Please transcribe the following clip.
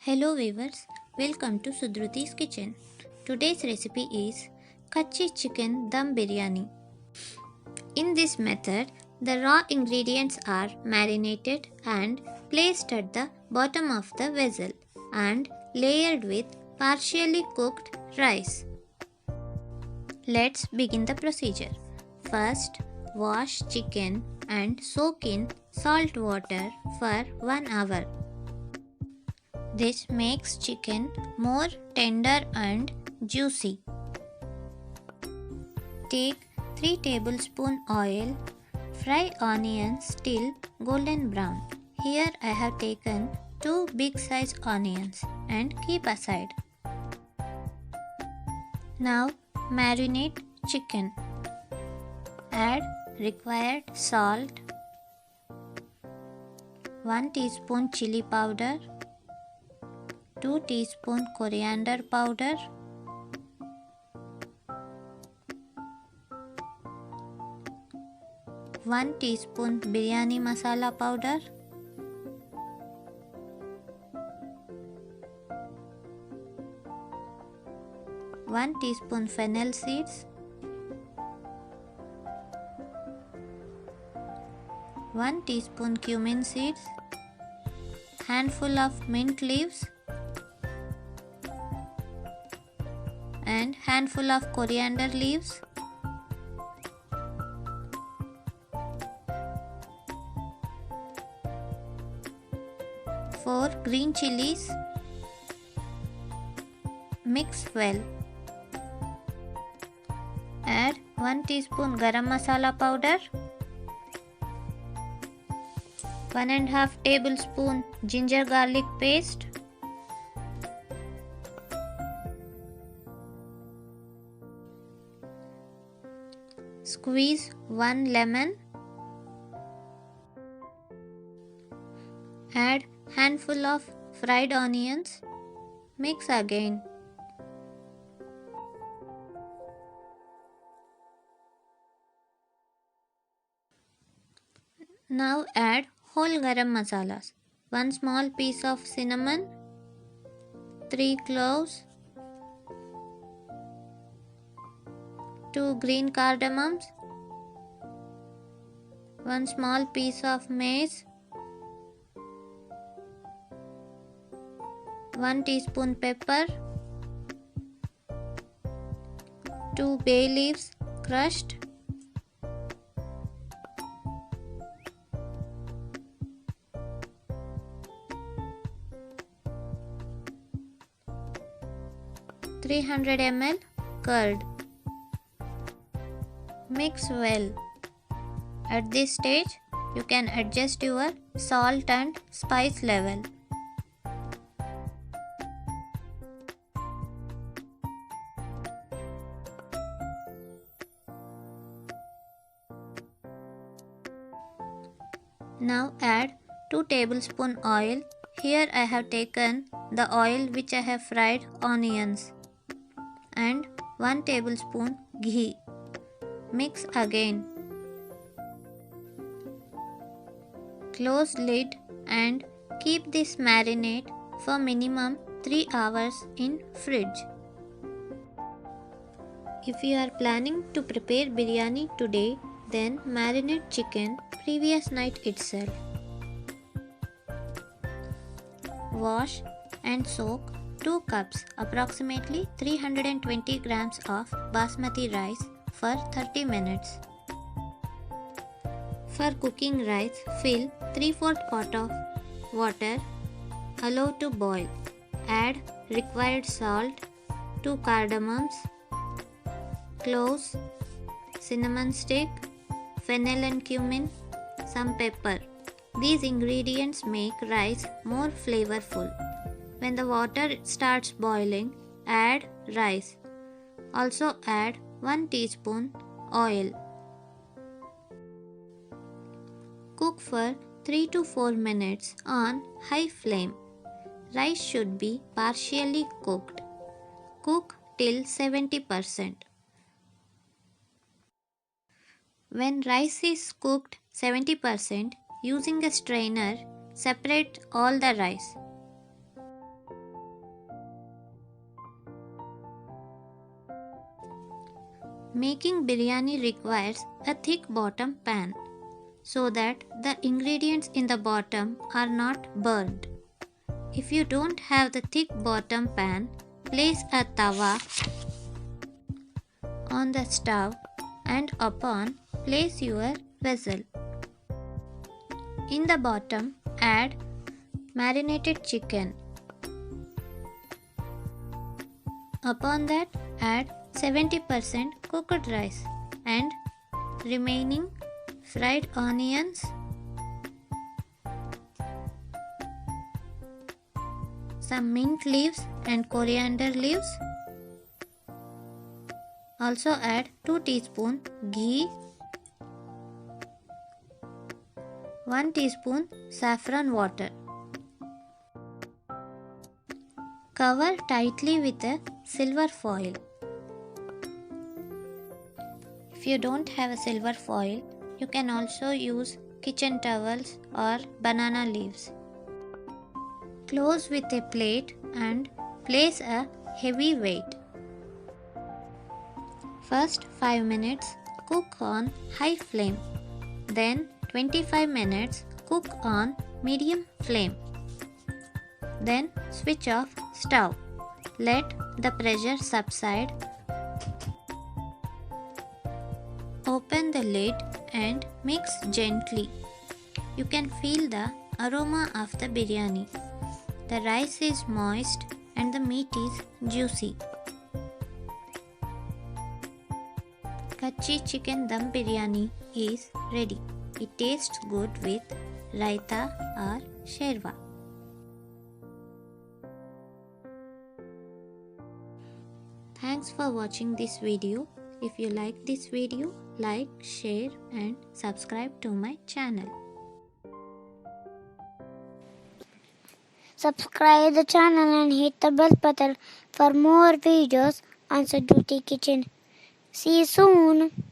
Hello viewers, welcome to Sudhruti's kitchen. Today's recipe is Kachi chicken dum biryani. In this method, the raw ingredients are marinated and placed at the bottom of the vessel and layered with partially cooked rice. Let's begin the procedure. First, wash chicken and soak in salt water for 1 hour. This makes chicken more tender and juicy. Take 3 tablespoon oil. Fry onions till golden brown. Here I have taken 2 big size onions and keep aside. Now marinate chicken. Add required salt, 1 teaspoon chili powder, 2 teaspoon coriander powder, 1 teaspoon biryani masala powder, 1 teaspoon fennel seeds, 1 teaspoon cumin seeds, handful of mint leaves and handful of coriander leaves, four green chilies. Mix well. Add 1 teaspoon garam masala powder, 1.5 tablespoon ginger garlic paste, squeeze 1 lemon, add handful of fried onions, mix again. Now add whole garam masalas, 1 small piece of cinnamon, 3 cloves, 2 green cardamoms, 1 small piece of mace, 1 teaspoon pepper, 2 bay leaves crushed, (300 ml) curd. Mix well. At this stage, you can adjust your salt and spice level. Now add 2 tablespoon oil. Here I have taken the oil which I have fried onions and 1 tablespoon ghee. Mix again. Close lid and keep this marinade for minimum 3 hours in fridge. If you are planning to prepare biryani today, then marinate chicken previous night itself. Wash and soak 2 cups approximately 320 grams of basmati rice for 30 minutes. For cooking rice, fill 3/4 pot of water, allow to boil. Add required salt, 2 cardamoms, cloves, cinnamon stick, fennel and cumin, some pepper. These ingredients make rice more flavorful. When the water starts boiling, add rice. Also add 1 teaspoon oil. Cook for 3 to 4 minutes on high flame. Rice should be partially cooked. Cook till 70%. When rice is cooked 70%, using a strainer, separate all the rice. Making biryani requires a thick bottom pan so that the ingredients in the bottom are not burned. If you don't have the thick bottom pan, place a tawa on the stove and upon place your vessel. In the bottom, add marinated chicken. Upon that, add 70% cooked rice and remaining fried onions, some mint leaves and coriander leaves. Also add 2 teaspoon ghee, 1 teaspoon saffron water. Cover tightly with a silver foil. If you don't have a silver foil, you can also use kitchen towels or banana leaves. Close with a plate and place a heavy weight. First 5 minutes cook on high flame. Then 25 minutes cook on medium flame. Then switch off stove. Let the pressure subside. Open the lid and mix gently. You can feel the aroma of the biryani. The rice is moist and the meat is juicy. Kachi chicken dum biryani is ready. It tastes good with raita or sherwa. Thanks for watching this video. If you like this video, like, share and subscribe to my channel. Subscribe the channel and hit the bell button for more videos on Sudhuti Kitchen. See you soon.